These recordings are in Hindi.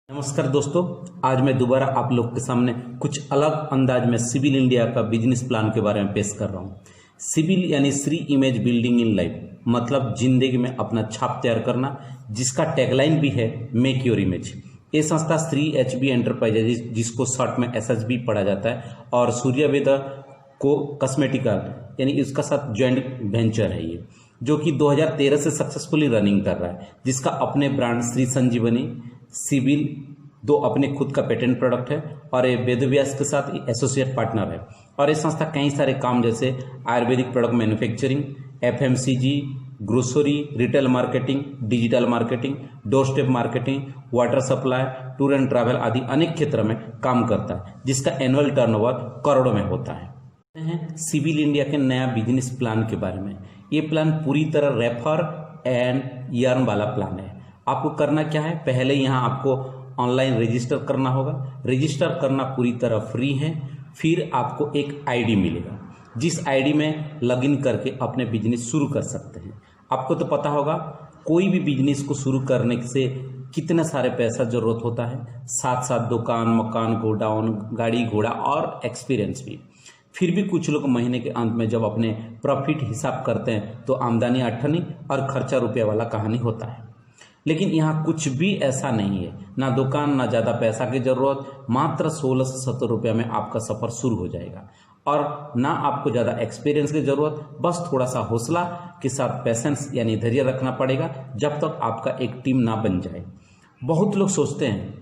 नमस्कार दोस्तों, आज मैं दोबारा आप लोग के सामने कुछ अलग अंदाज में सिविल इंडिया का बिजनेस प्लान के बारे में पेश कर रहा हूँ। सिविल यानी Shri image building in life, मतलब जिंदगी में अपना छाप तैयार करना, जिसका टैगलाइन भी है मेक योर इमेज। ये संस्था श्री एचबी एंटरप्राइजेज, जिसको शॉर्ट में एसएचबी पढ़ा जाता है, और सूर्यवेदा को कॉस्मेटिकल यानी इसका साथ ज्वाइंट वेंचर है ये, जो कि 2013 से सक्सेसफुली रनिंग कर रहा है, जिसका अपने ब्रांड श्री संजीवनी सिविल दो अपने खुद का पेटेंट प्रोडक्ट है, और ये वेदव्यास के साथ एसोसिएट पार्टनर है। और ये संस्था कई सारे काम जैसे Ayurvedic product manufacturing, FMCG, grocery, retail marketing, digital marketing, door step marketing, water supply, tour and travel आदि अनेक क्षेत्र में काम करता है, जिसका एनुअल टर्नओवर करोड़ों में होता है। सिविल इंडिया के नया बिजनेस प्लान के बारे में। ये प्लान पूरी तरह रेफर एंड यर्न वाला प्लान है। आपको करना क्या है, पहले यहाँ आपको ऑनलाइन रजिस्टर करना होगा। रजिस्टर करना पूरी तरह फ्री है। फिर आपको एक आईडी मिलेगा, जिस आईडी में लॉगिन करके अपने बिजनेस शुरू कर सकते हैं। आपको तो पता होगा, कोई भी बिजनेस को शुरू करने से कितने सारे पैसा जरूरत होता है, साथ साथ दुकान, मकान, गोडाउन, गाड़ी घोड़ा और एक्सपीरियंस भी। फिर भी कुछ लोग महीने के अंत में जब अपने प्रॉफिट हिसाब करते हैं तो आमदनी अठन्नी और खर्चा रुपया वाला कहानी होता है। लेकिन यहाँ कुछ भी ऐसा नहीं है, ना दुकान, ना ज़्यादा पैसा की ज़रूरत। मात्र 16 से 17 रुपये में आपका सफ़र शुरू हो जाएगा, और ना आपको ज़्यादा एक्सपीरियंस की ज़रूरत, बस थोड़ा सा हौसला के साथ पेशेंस यानी धैर्य रखना पड़ेगा जब तक आपका एक टीम ना बन जाए। बहुत लोग सोचते हैं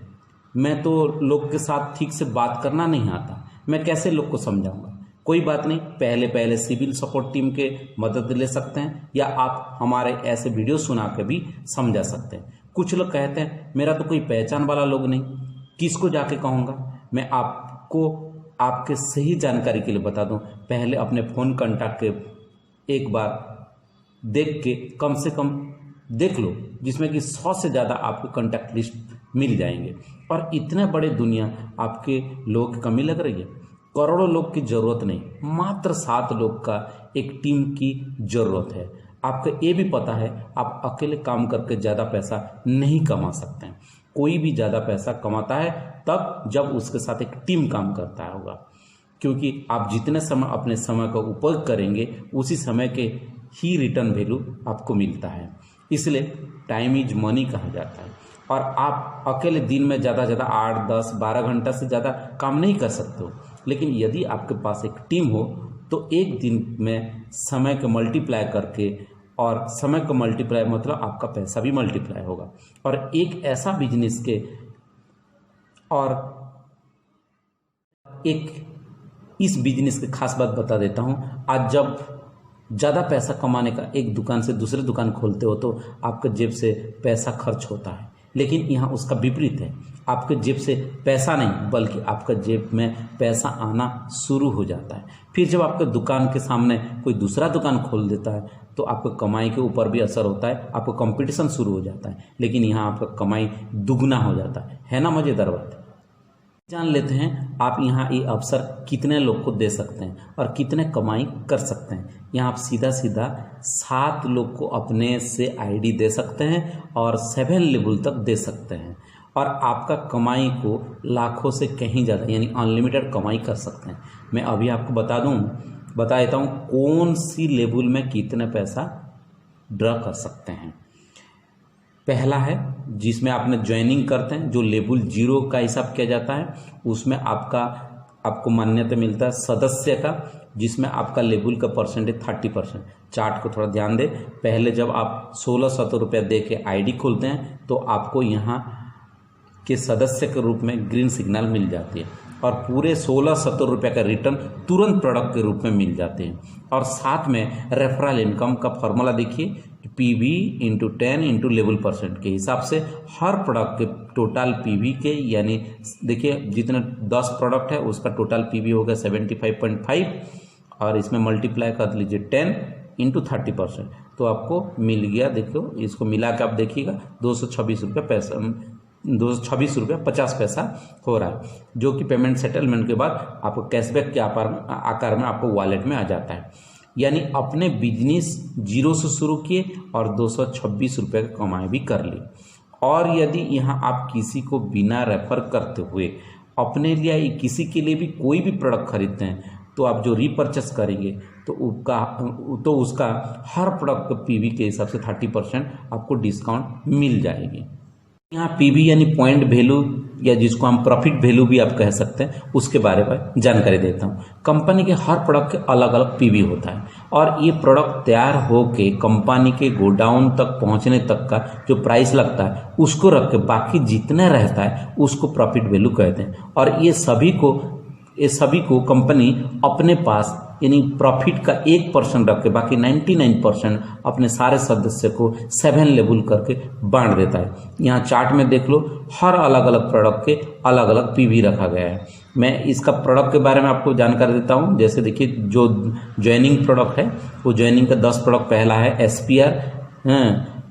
मैं तो लोग के साथ ठीक से बात करना नहीं आता, मैं कैसे लोग को समझाऊंगा। कोई बात नहीं, पहले पहले सिविल सपोर्ट टीम के मदद ले सकते हैं, या आप हमारे ऐसे वीडियो सुना के भी समझा सकते हैं। कुछ लोग कहते हैं मेरा तो कोई पहचान वाला लोग नहीं, किसको जाके कहूँगा। मैं आपको आपके सही जानकारी के लिए बता दूं, पहले अपने फ़ोन कॉन्टैक्ट के एक बार देख के कम से कम देख लो, जिसमें कि 100 से ज़्यादा आपको कॉन्टैक्ट लिस्ट मिल जाएंगे। और इतने बड़े दुनिया आपके लोगों की कमी लग रही है। करोड़ों लोग की ज़रूरत नहीं, मात्र 7 लोग का एक टीम की ज़रूरत है। आपको ये भी पता है आप अकेले काम करके ज़्यादा पैसा नहीं कमा सकते हैं। कोई भी ज़्यादा पैसा कमाता है तब जब उसके साथ एक टीम काम करता होगा, क्योंकि आप जितने समय अपने समय का उपयोग करेंगे उसी समय के ही रिटर्न वैल्यू आपको मिलता है। इसलिए टाइम इज मनी कहा जाता है। और आप अकेले दिन में ज़्यादा 8, 10, 12 घंटा से ज़्यादा काम नहीं कर सकते हो। लेकिन यदि आपके पास एक टीम हो तो एक दिन में समय को मल्टीप्लाई करके, और समय को मल्टीप्लाई मतलब आपका पैसा भी मल्टीप्लाई होगा। और एक ऐसा बिजनेस के, और एक इस बिजनेस की खास बात बता देता हूँ। आज जब ज़्यादा पैसा कमाने का एक दुकान से दूसरे दुकान खोलते हो तो आपके जेब से पैसा खर्च होता है, लेकिन यहाँ उसका विपरीत है। आपके जेब से पैसा नहीं, बल्कि आपका जेब में पैसा आना शुरू हो जाता है। फिर जब आपके दुकान के सामने कोई दूसरा दुकान खोल देता है तो आपको कमाई के ऊपर भी असर होता है, आपको कंपटीशन शुरू हो जाता है, लेकिन यहाँ आपका कमाई दुगना हो जाता है ना। मज़ेदार बात जान लेते हैं आप यहाँ ये अवसर कितने लोग को दे सकते हैं और कितने कमाई कर सकते हैं। यहाँ आप सीधा 7 लोग को अपने से आईडी दे सकते हैं और 7 लेवल तक दे सकते हैं, और आपका कमाई को लाखों से कहीं ज़्यादा यानी अनलिमिटेड कमाई कर सकते हैं। मैं अभी आपको बता देता हूँ कौन सी लेवल में कितने पैसा ड्रा कर सकते हैं। पहला है जिसमें आपने ज्वाइनिंग करते हैं, जो लेवल 0 का हिसाब किया जाता है, उसमें आपको मान्यता मिलता है सदस्य का, जिसमें आपका लेवल का परसेंटेज 30%। चार्ट को थोड़ा ध्यान दें। पहले जब आप 16-17 रुपये दे के आईडी खोलते हैं तो आपको यहाँ के सदस्य के रूप में ग्रीन सिग्नल मिल जाती है, और पूरे 16-17 रुपये का रिटर्न तुरंत प्रोडक्ट के रूप में मिल जाते हैं। और साथ में रेफरल इनकम का फॉर्मूला देखिए, PV × 10 × लेवल परसेंट के हिसाब से हर प्रोडक्ट के टोटल PV के, यानी देखिए जितने 10 प्रोडक्ट है उसका टोटल PV होगा 75.5, और इसमें मल्टीप्लाई कर लीजिए 10 × 30%, तो आपको मिल गया। देखो इसको मिला के आप देखिएगा 226 रुपये पैसा, 226 रुपये 50 पैसा हो रहा है, जो कि पेमेंट सेटलमेंट के बाद आपको कैशबैक के आकार में आपको वॉलेट में आ जाता है। यानी अपने बिजनेस 0 से शुरू किए और 226 रुपये की कमाई भी कर ली। और यदि यहाँ आप किसी को बिना रेफर करते हुए अपने लिए या किसी के लिए भी कोई भी प्रोडक्ट खरीदते हैं तो आप जो रीपर्चेस करेंगे तो उसका हर प्रोडक्ट का पीवी के हिसाब से 30% आपको डिस्काउंट मिल जाएगी। यहाँ पीवी यानी पॉइंट वैल्यू या जिसको हम प्रॉफिट वैल्यू भी आप कह सकते हैं, उसके बारे में जानकारी देता हूँ। कंपनी के हर प्रोडक्ट के अलग अलग पीवी होता है और ये प्रोडक्ट तैयार होके कंपनी के गोडाउन तक पहुँचने तक का जो प्राइस लगता है उसको रख के बाकी जितना रहता है उसको प्रॉफिट वैल्यू कहते हैं। और ये सभी को कंपनी अपने पास यानी प्रॉफिट का 1% रख के बाकी 99% अपने सारे सदस्य को 7 लेबल करके बांट देता है। यहाँ चार्ट में देख लो, हर अलग अलग प्रोडक्ट के अलग अलग पीवी रखा गया है। मैं इसका प्रोडक्ट के बारे में आपको जानकारी देता हूँ। जैसे देखिए, जो ज्वाइनिंग प्रोडक्ट है वो ज्वाइनिंग का 10 प्रोडक्ट पहला है एसपीआर,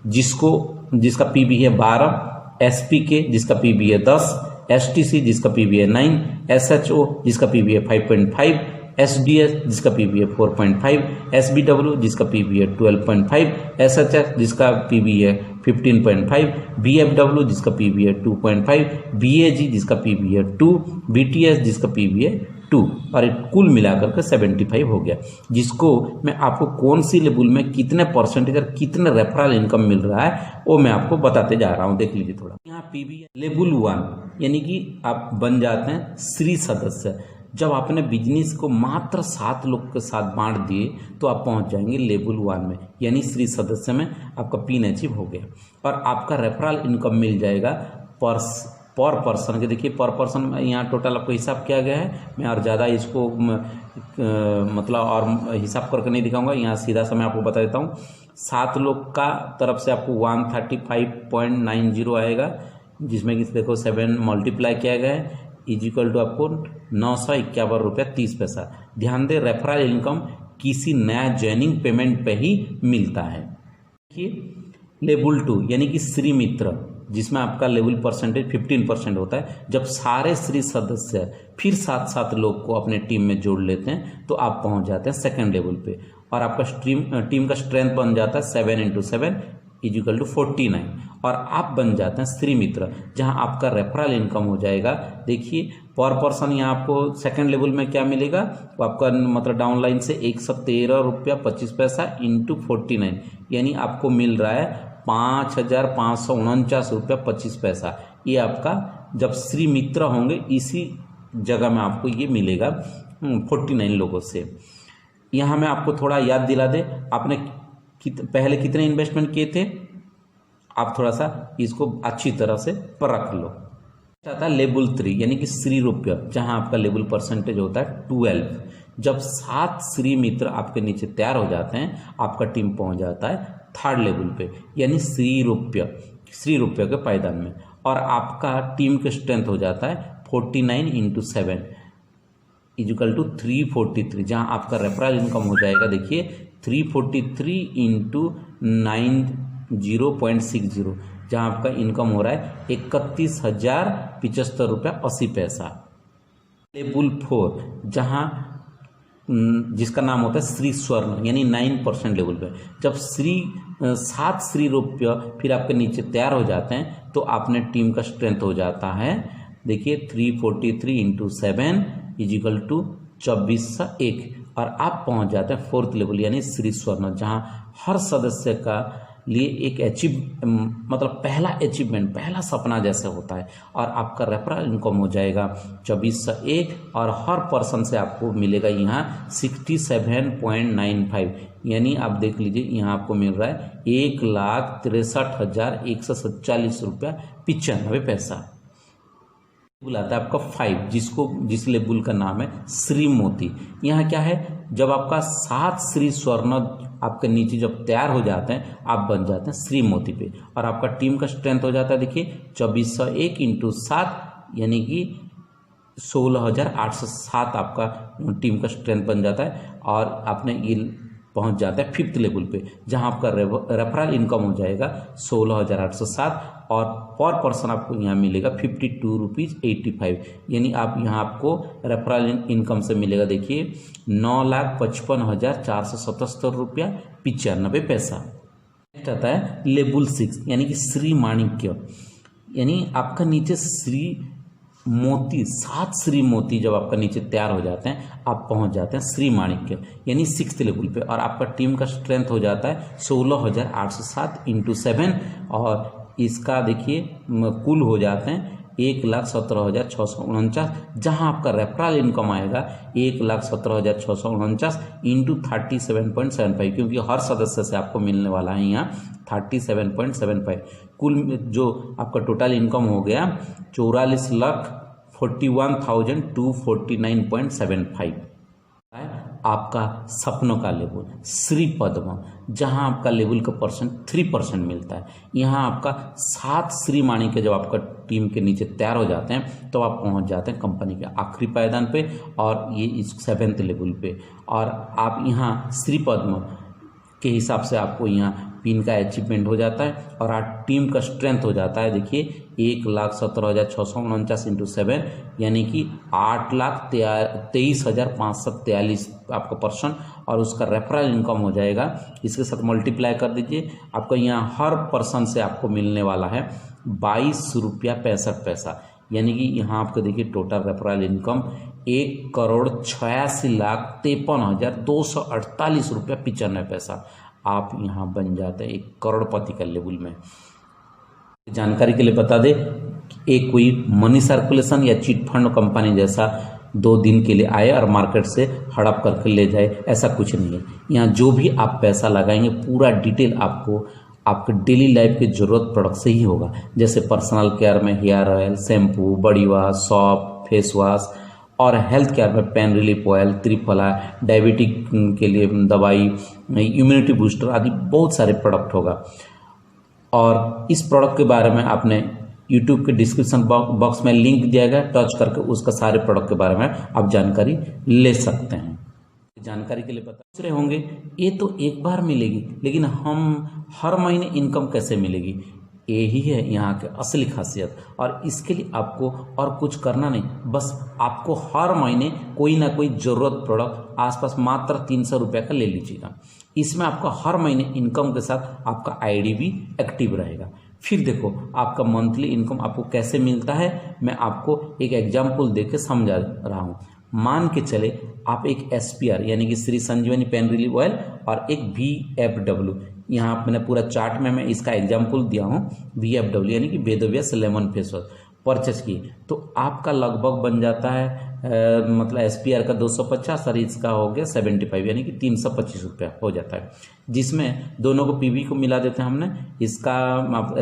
जिसका पीवी है 12, एसपीके जिसका पीवी है 10, एसटीसी जिसका पीवी है 9, एसएचओ जिसका पीवी है 5.5, एसडीएस जिसका पीवी है 4.5, एसबीडब्ल्यू जिसका पीवी है 12.5, एसएचएस जिसका पीवी है 15.5, बीएफडब्ल्यू जिसका पीवी है 2.5, बीएजी जिसका पीवी है 2, बीटीएस जिसका पीवी है 2 और कुल मिलाकर के 75 हो गया। जिसको मैं आपको कौन सी लेबल में कितने परसेंटेज और कितने रेफरल इनकम मिल रहा है वो मैं आपको बताते जा रहा हूँ। देख लीजिए थोड़ा। यहाँ पीवी लेबल 1 यानी कि आप बन जाते हैं श्री सदस्य। जब आपने बिजनेस को मात्र 7 लोग के साथ बांट दिए तो आप पहुंच जाएंगे लेवल 1 में, यानी श्री सदस्य में आपका पिन अचीव हो गया और आपका रेफरल इनकम मिल जाएगा पर पर्सन के। देखिए पर पर्सन यहाँ टोटल आपको हिसाब किया गया है। मैं और ज़्यादा इसको मतलब और हिसाब करके नहीं दिखाऊंगा, यहाँ सीधा सा मैं आपको बता देता हूँ। 7 लोग का तरफ से आपको 135.90 आएगा, जिसमें कि देखो 7 मल्टीप्लाई किया गया है इजिकल टू आपको 951 रुपया 30 पैसा। ध्यान दें, रेफरल इनकम किसी नया ज्वाइनिंग पेमेंट पे ही मिलता है। देखिए लेवल 2 यानी कि श्री मित्र, जिसमें आपका लेवल परसेंटेज 15% होता है। जब सारे श्री सदस्य फिर 7 लोग को अपने टीम में जोड़ लेते हैं तो आप पहुंच जाते हैं सेकेंड लेवल पे और आपका टीम का स्ट्रेंथ बन जाता है 7 × 7 इजिकल टू 49 और आप बन जाते हैं श्री मित्र, जहां आपका रेफरल इनकम हो जाएगा। देखिए पर पर्सन यहाँ आपको सेकंड लेवल में क्या मिलेगा, तो आपका मतलब डाउनलाइन से 113 रुपया 25 पैसा इंटू 49 यानी आपको मिल रहा है 5,549 रुपया 25 पैसा। ये आपका जब श्री मित्र होंगे इसी जगह में आपको ये मिलेगा 49 लोगों से। यहाँ मैं आपको थोड़ा याद दिला दे, आपने पहले कितने इन्वेस्टमेंट किए थे, आप थोड़ा सा इसको अच्छी तरह से परख लो। आता है लेवल 3 यानी कि श्री रुपया, जहां आपका लेवल परसेंटेज होता है 12। जब 7 श्री मित्र आपके नीचे तैयार हो जाते हैं आपका टीम पहुंच जाता है थर्ड लेवल पे यानी श्री रुपया के पायदान में और आपका टीम के स्ट्रेंथ हो जाता है 49 × 7 इजिकल टू 343, जहां आपका रेफरल इनकम हो जाएगा। देखिए 343 × 90.60, जहां आपका इनकम हो रहा है 31,075 रुपया 80 पैसा। लेवल 4 जहां जिसका नाम होता है श्री स्वर्ण यानी 9% लेवल पे, जब 7 श्री रुपया फिर आपके नीचे तैयार हो जाते हैं तो आपने टीम का स्ट्रेंथ हो जाता है। देखिए 343 × 7 इजिकल टू 2401 और आप पहुंच जाते हैं फोर्थ लेवल यानी श्री स्वर्ण, जहां हर सदस्य का लिए एक मतलब पहला अचीवमेंट, पहला सपना जैसे होता है और आपका रेफरल इनकम हो जाएगा 2401 और हर पर्सन से आपको मिलेगा यहाँ 67.95 यानी आप देख लीजिए यहाँ आपको मिल रहा है 1,63,147 रुपया 95 पैसा। आता है आपका 5 जिस लेबुल का नाम है श्री मोती। यहाँ क्या है, जब आपका 7 श्री स्वर्ण आपके नीचे जब तैयार हो जाते हैं आप बन जाते हैं श्री मोती पे और आपका टीम का स्ट्रेंथ हो जाता है। देखिए 2401 × 7 यानी कि 16,807 आपका टीम का स्ट्रेंथ बन जाता है और आपने ये पहुंच जाता है फिफ्थ लेवल पे, जहां आपका रेफरल इनकम हो जाएगा 16,807 और पर पर्सन आपको यहाँ मिलेगा 52.85 यानी आप यहाँ आपको रेफरल इनकम से मिलेगा। देखिए 9,55,477 रुपया 95 पैसा। नेक्स्ट आता है लेबुल 6 यानी कि श्री माणिक्य, यानी आपका नीचे श्री मोती 7 श्री मोती जब आपका नीचे तैयार हो जाते हैं आप पहुंच जाते हैं श्री माणिक्य यानी 6th लेवल पे, और आपका टीम का स्ट्रेंथ हो जाता है 16,807 × 7, और इसका देखिए कुल हो जाते हैं 1,17,649, जहां आपका रेफरल इनकम आएगा 1,17,649 × 37.75, क्योंकि हर सदस्य से आपको मिलने वाला है यहाँ 37.75। कुल जो आपका टोटल इनकम हो गया 44,41,249.75। आपका सपनों का लेवल श्री पद्म, जहां आपका लेवल का परसेंट 3% मिलता है। यहाँ आपका 7 श्री माणिक्य जब आपका टीम के नीचे तैयार हो जाते हैं तो आप पहुंच जाते हैं कंपनी के आखिरी पायदान पे, और ये इस 7th लेवल पे, और आप यहाँ श्री पद्म के हिसाब से आपको यहाँ पिन का अचीवमेंट हो जाता है, और आप टीम का स्ट्रेंथ हो जाता है देखिए 1,17,649 × 7 यानी कि 8,23,543 आपका पर्सन, और उसका रेफरल इनकम हो जाएगा, इसके साथ मल्टीप्लाई कर दीजिए, आपका यहाँ हर पर्सन से आपको मिलने वाला है 22 रुपया 65 पैसा, यानी कि यहाँ आपको देखिए टोटल रेफरल इनकम 1,86,53,248 रुपया 95 पैसा। आप यहाँ बन जाते हैं 1 करोड़पति का लेवल में। जानकारी के लिए बता दें, एक कोई मनी सर्कुलेशन या चिट फंड कंपनी जैसा 2 दिन के लिए आए और मार्केट से हड़प करके ले जाए, ऐसा कुछ नहीं है। यहाँ जो भी आप पैसा लगाएंगे पूरा डिटेल आपको आपके डेली लाइफ की ज़रूरत प्रोडक्ट से ही होगा, जैसे पर्सनल केयर में hair oil, shampoo, body wash, soap, face wash, और हेल्थ केयर में pain relief oil, triphala, diabetic के लिए दवाई, इम्यूनिटी बूस्टर आदि बहुत सारे प्रोडक्ट होगा। और इस प्रोडक्ट के बारे में आपने यूट्यूब के डिस्क्रिप्शन बॉक्स में लिंक दिया गया, टच करके उसका सारे प्रोडक्ट के बारे में आप जानकारी ले सकते हैं। जानकारी के लिए बता रहे होंगे ये तो एक बार मिलेगी, लेकिन हम हर महीने इनकम कैसे मिलेगी, यही है यहाँ के असली खासियत। और इसके लिए आपको और कुछ करना नहीं, बस आपको हर महीने कोई ना कोई ज़रूरत प्रोडक्ट आसपास मात्र 300 रुपये का ले लीजिएगा। इसमें आपका हर महीने इनकम के साथ आपका आईडी भी एक्टिव रहेगा। फिर देखो आपका मंथली इनकम आपको कैसे मिलता है, मैं आपको एक एग्जाम्पल दे के समझा रहा हूँ। मान के चले आप एक SPR यानी कि श्री संजीवनी पेन रिलीफ ऑयल और एक VFW, यहाँ मैंने पूरा चार्ट में मैं इसका एग्जाम्पल दिया हूँ, VFW यानी कि Vedvyas lemon face wash purchase की, तो आपका लगभग बन जाता है मतलब SPR का 250 और इसका हो गया 75 यानी कि 325 रुपया हो जाता है, जिसमें दोनों को PV को मिला देते हैं हमने। इसका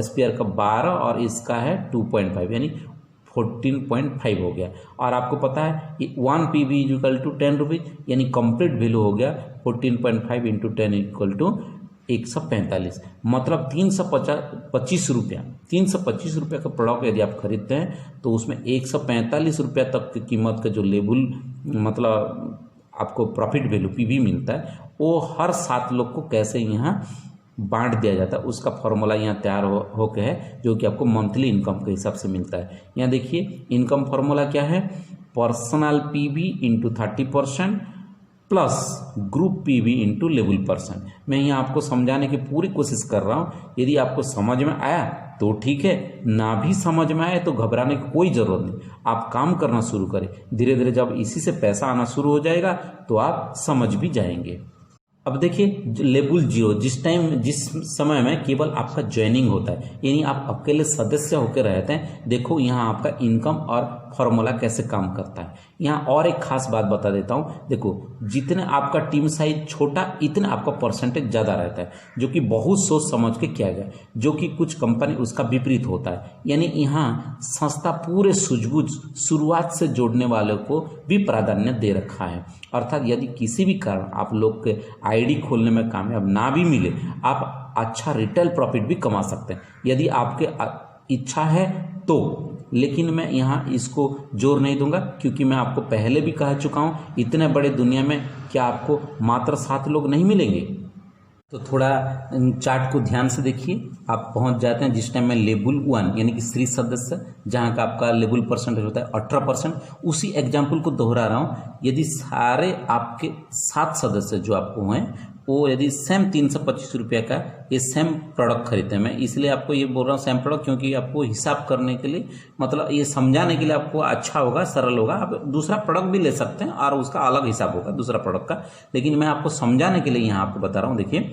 SPR का 12 और इसका है 2.5 यानी 14.5 हो गया। और आपको पता है 1 PV इक्वल टू 10 रुपीज़, यानी कंप्लीट वैल्यू हो गया 14.5 × 10 इक्वल टू 145, मतलब 325 रुपया। 325 रुपये का प्रोडक्ट यदि आप खरीदते हैं तो उसमें 145 रुपया तक की कीमत का जो लेबल मतलब आपको प्रॉफिट वैल्यू PV मिलता है, वो हर 7 लोग को कैसे यहाँ बांट दिया जाता है, उसका फॉर्मूला यहाँ तैयार हो के है, जो कि आपको मंथली इनकम के हिसाब से मिलता है। यहाँ देखिए इनकम फॉर्मूला क्या है, personal PV × 30% plus group PV × level percent. मैं यहाँ आपको समझाने की पूरी कोशिश कर रहा हूँ, यदि आपको समझ में आया तो ठीक है, ना भी समझ में आए तो घबराने की कोई ज़रूरत नहीं। आप काम करना शुरू करें, धीरे धीरे जब इसी से पैसा आना शुरू हो जाएगा तो आप समझ भी जाएंगे। अब देखिए लेवल 0 जिस समय में केवल आपका ज्वाइनिंग होता है, यानी आप अकेले सदस्य होकर रहते हैं, देखो यहाँ आपका इनकम और फॉर्मूला कैसे काम करता है। यहाँ और एक खास बात बता देता हूँ, देखो जितने आपका टीम साइज छोटा इतना आपका परसेंटेज ज़्यादा रहता है, जो कि बहुत सोच समझ के किया गया, जो कि कुछ कंपनी उसका विपरीत होता है। यानी यहाँ संस्था पूरे सूझबूझ शुरुआत से जोड़ने वालों को भी प्राधान्य दे रखा है, अर्थात यदि किसी भी कारण आप लोग के आईडी खोलने में कामयाब ना भी मिले, आप अच्छा रिटेल प्रॉफिट भी कमा सकते हैं यदि आपके इच्छा है तो। लेकिन मैं यहाँ इसको जोर नहीं दूंगा, क्योंकि मैं आपको पहले भी कह चुका हूँ इतने बड़े दुनिया में क्या आपको मात्र 7 लोग नहीं मिलेंगे। तो थोड़ा चार्ट को ध्यान से देखिए, आप पहुंच जाते हैं जिस टाइम में लेवल 1 यानी कि श्री सदस्य, जहां का आपका लेवल परसेंटेज होता है 18%। उसी एग्जाम्पल को दोहरा रहा हूं, यदि सारे आपके 7 सदस्य जो आपको हैं वो यदि सेम 325 रुपये का ये सेम प्रोडक्ट खरीदते हैं, मैं इसलिए आपको ये बोल रहा हूँ सेम प्रोडक्ट, क्योंकि आपको हिसाब करने के लिए, मतलब ये समझाने के लिए आपको अच्छा होगा, सरल होगा। आप दूसरा प्रोडक्ट भी ले सकते हैं और उसका अलग हिसाब होगा दूसरा प्रोडक्ट का, लेकिन मैं आपको समझाने के लिए यहाँ आपको बता रहा हूँ। देखिए,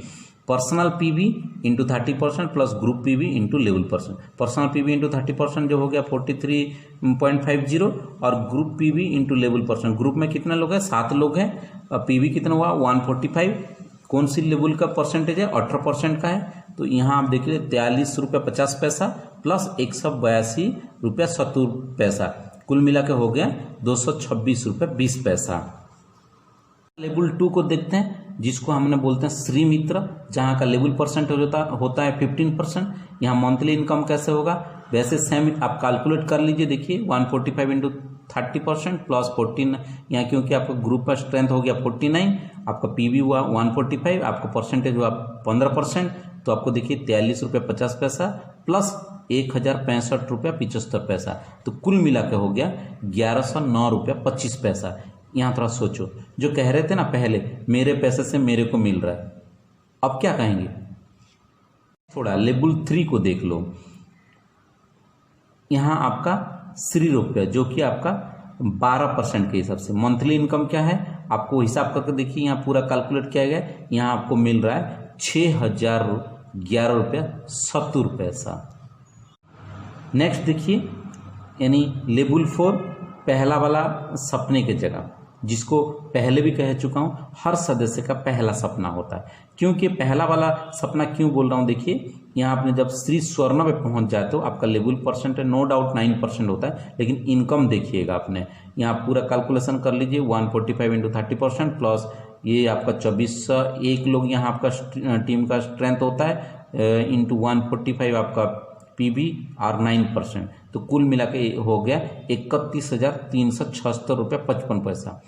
personal PV into 30% plus group PV into level percent. Personal PV into 30% जो हो गया 43.50 और group PV into level percent. Group में कितने लोग हैं? 7 लोग हैं। पीवी कितना हुआ? 145। कौन सी लेवल का परसेंटेज है? 18% का है। तो यहाँ आप देखिए 43 रुपये 50 पैसा प्लस 182 रुपया 70 पैसा, कुल मिला के हो गया 226 रुपये 20 पैसा। लेवल 2 को देखते हैं, जिसको हमने बोलते हैं श्री मित्र, जहाँ का लेवल परसेंटेज होता है 15%। यहाँ मंथली इनकम कैसे होगा? वैसे सेम आप कैलकुलेट कर लीजिए। देखिए 145 इंटू 30% प्लस 14, यहाँ क्योंकि आपका ग्रुप का स्ट्रेंथ हो गया 49, आपका पीवी हुआ 145, आपका परसेंटेज हुआ 15%, तो आपको देखिए 43 रुपये 50 पैसा प्लस 1065 रुपया 75 पैसा, तो कुल मिला के हो गया 1109 रुपया 25 पैसा। यहाँ थोड़ा सोचो, जो कह रहे थे ना पहले मेरे पैसे से मेरे को मिल रहा है, अब क्या कहेंगे? थोड़ा लेवल 3 को देख लो। यहाँ आपका श्री रुपया जो कि आपका 12% के हिसाब से मंथली इनकम क्या है आपको हिसाब करके देखिए, यहाँ पूरा कैलकुलेट किया गया। यहाँ आपको मिल रहा है 6011 रुपया 70 पैसा। नेक्स्ट देखिए, यानी लेवल 4 पहला वाला सपने की जगह, जिसको पहले भी कह चुका हूं, हर सदस्य का पहला सपना होता है। क्योंकि पहला वाला सपना क्यों बोल रहा हूं? देखिए यहाँ आपने जब श्री स्वर्ण पे पहुंच जाते हो, आपका लेवल परसेंट है नो डाउट 9% होता है, लेकिन इनकम देखिएगा आपने यहाँ पूरा कैलकुलेशन कर लीजिए। 145 इंटू 30% प्लस ये आपका 2401 लोग यहाँ आपका टीम का स्ट्रेंथ होता है इंटू 145 आपका पीबी और 9%, तो कुल मिला के हो गया 31,376 रुपये 55 पैसा।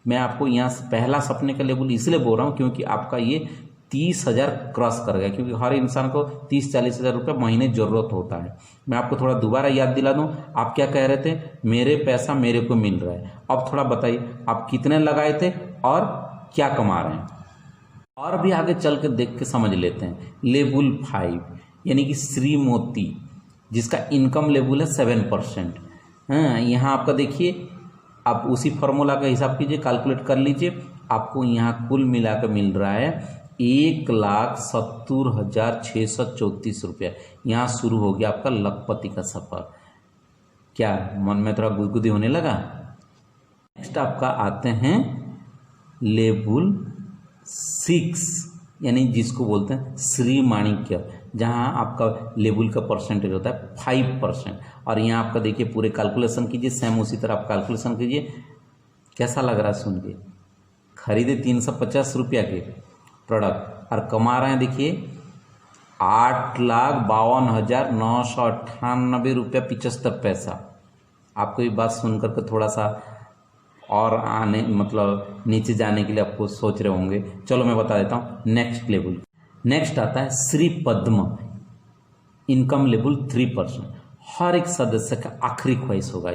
मैं आपको यहाँ से पहला सपने का लेवल इसलिए बोल रहा हूँ क्योंकि आपका ये 30,000 क्रॉस कर गया, क्योंकि हर इंसान को 30-40 हज़ार रुपये महीने ज़रूरत होता है। मैं आपको थोड़ा दोबारा याद दिला दूँ, आप क्या कह रहे थे? मेरे पैसा मेरे को मिल रहा है। अब थोड़ा बताइए आप कितने लगाए थे और क्या कमा रहे हैं? और भी आगे चल के देख के समझ लेते हैं। लेवल 5 यानी कि श्री मोती, जिसका इनकम लेवल है 7%। हाँ, यहाँ आपका देखिए, आप उसी फॉर्मूला का हिसाब कीजिए, कैलकुलेट कर लीजिए, आपको यहाँ कुल मिला कर मिल रहा है 1,70,634 रुपया। यहाँ शुरू हो गया आपका लखपति का सफर। क्या मन में थोड़ा गुदगुदी होने लगा? नेक्स्ट आपका आते हैं लेवल 6, यानी जिसको बोलते हैं श्री माणिक्य, जहाँ आपका लेवल का परसेंटेज होता है 5%। और यहाँ आपका देखिए पूरे कैलकुलेशन कीजिए, सेम उसी तरह आप कैलकुलेशन कीजिए। कैसा लग रहा है सुन के? खरीदे 350 रुपया के प्रोडक्ट और कमा रहे हैं देखिए 8,52,998 रुपया 75 पैसा। आपको ये बात सुनकर के थोड़ा सा और आने मतलब नीचे जाने के लिए आपको सोच रहे होंगे। चलो मैं बता देता हूँ नेक्स्ट लेवल। नेक्स्ट आता है श्री पद्म, इनकम लेवल 3%। हर एक सदस्य का आखिरी ख्वाहिश होगा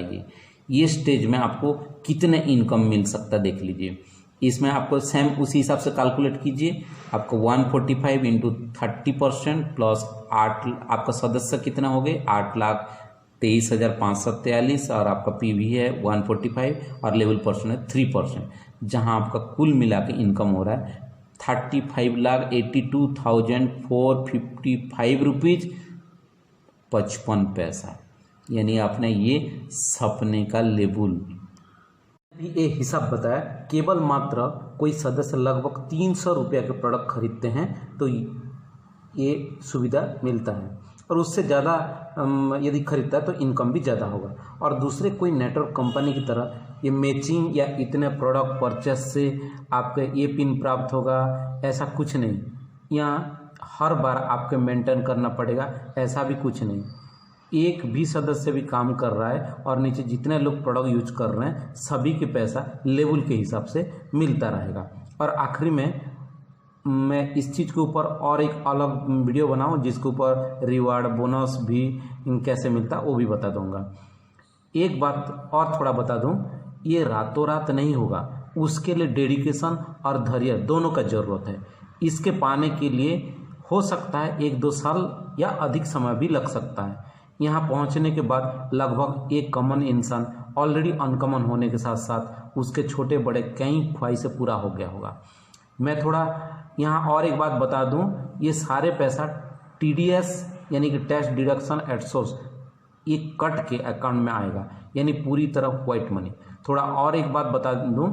ये स्टेज में आपको कितने इनकम मिल सकता है देख लीजिए। इसमें आपको सेम उसी हिसाब से कैलकुलेट कीजिए। आपको 145 इंटू 30% प्लस 8, आपका सदस्य कितना हो गए? 8,23,543 और आपका पीवी है 145 और लेवल परसेंट है 3%, जहां आपका कुल मिला के इनकम हो रहा है 35,82,455 रुपीज 55 पैसा। यानी आपने ये सपने का लेवल भी ये हिसाब बताया। केवल मात्र कोई सदस्य लगभग 300 रुपया के प्रोडक्ट खरीदते हैं तो ये सुविधा मिलता है, और उससे ज़्यादा यदि खरीदता है तो इनकम भी ज़्यादा होगा। और दूसरे कोई नेटवर्क कंपनी की तरह ये मैचिंग या इतने प्रोडक्ट परचेस से आपके ये पिन प्राप्त होगा, ऐसा कुछ नहीं। यहाँ हर बार आपके मेंटेन करना पड़ेगा, ऐसा भी कुछ नहीं। एक भी सदस्य भी काम कर रहा है और नीचे जितने लोग प्रोडक्ट यूज कर रहे हैं सभी के पैसा लेवल के हिसाब से मिलता रहेगा। और आखिरी में मैं इस चीज़ के ऊपर और एक अलग वीडियो बनाऊं जिसके ऊपर रिवार्ड बोनस भी कैसे मिलता वो भी बता दूंगा। एक बात और थोड़ा बता दूं, ये रातों रात नहीं होगा। उसके लिए डेडिकेशन और धैर्य दोनों का ज़रूरत है। इसके पाने के लिए हो सकता है 1-2 साल या अधिक समय भी लग सकता है। यहाँ पहुँचने के बाद लगभग एक कॉमन इंसान ऑलरेडी अनकॉमन होने के साथ साथ उसके छोटे बड़े कई ख्वाहिशें पूरा हो गया होगा। मैं थोड़ा यहाँ और एक बात बता दूँ, ये सारे पैसा TDS यानी कि टैक्स डिडक्शन एट सोर्स ये कट के अकाउंट में आएगा, यानी पूरी तरह व्हाइट मनी। थोड़ा और एक बात बता दूं,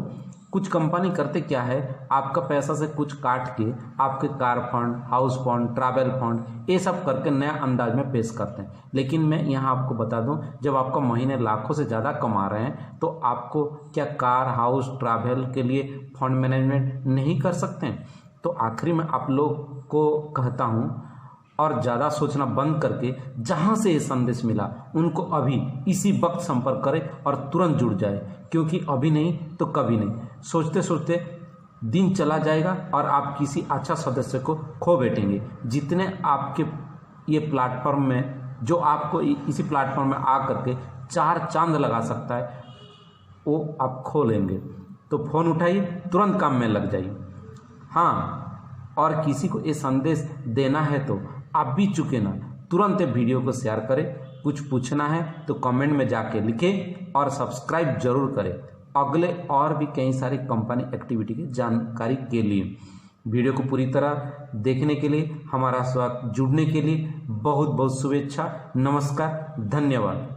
कुछ कंपनी करते क्या है, आपका पैसा से कुछ काट के आपके car fund, house fund, travel fund ये सब करके नया अंदाज में पेश करते हैं। लेकिन मैं यहाँ आपको बता दूं, जब आपका महीने लाखों से ज़्यादा कमा रहे हैं तो आपको क्या कार, हाउस, ट्रैवल के लिए फंड मैनेजमेंट नहीं कर सकते हैं? तो आखिरी में आप लोग को कहता हूँ और ज़्यादा सोचना बंद करके जहाँ से ये संदेश मिला उनको अभी इसी वक्त संपर्क करें और तुरंत जुड़ जाए, क्योंकि अभी नहीं तो कभी नहीं। सोचते सोचते दिन चला जाएगा और आप किसी अच्छा सदस्य को खो बैठेंगे। जितने आपके ये प्लेटफॉर्म में जो आपको इसी प्लेटफॉर्म में आ करके 4 चांद लगा सकता है वो आप खो लेंगे। तो फ़ोन उठाइए, तुरंत काम में लग जाइए। हाँ, और किसी को ये संदेश देना है तो आप भी चुके ना, तुरंत वीडियो को शेयर करें। कुछ पूछना है तो कमेंट में जाके लिखें और सब्सक्राइब जरूर करें अगले और भी कई सारी कंपनी एक्टिविटी की जानकारी के लिए। वीडियो को पूरी तरह देखने के लिए, हमारा साथ जुड़ने के लिए बहुत बहुत शुभेच्छा। नमस्कार, धन्यवाद।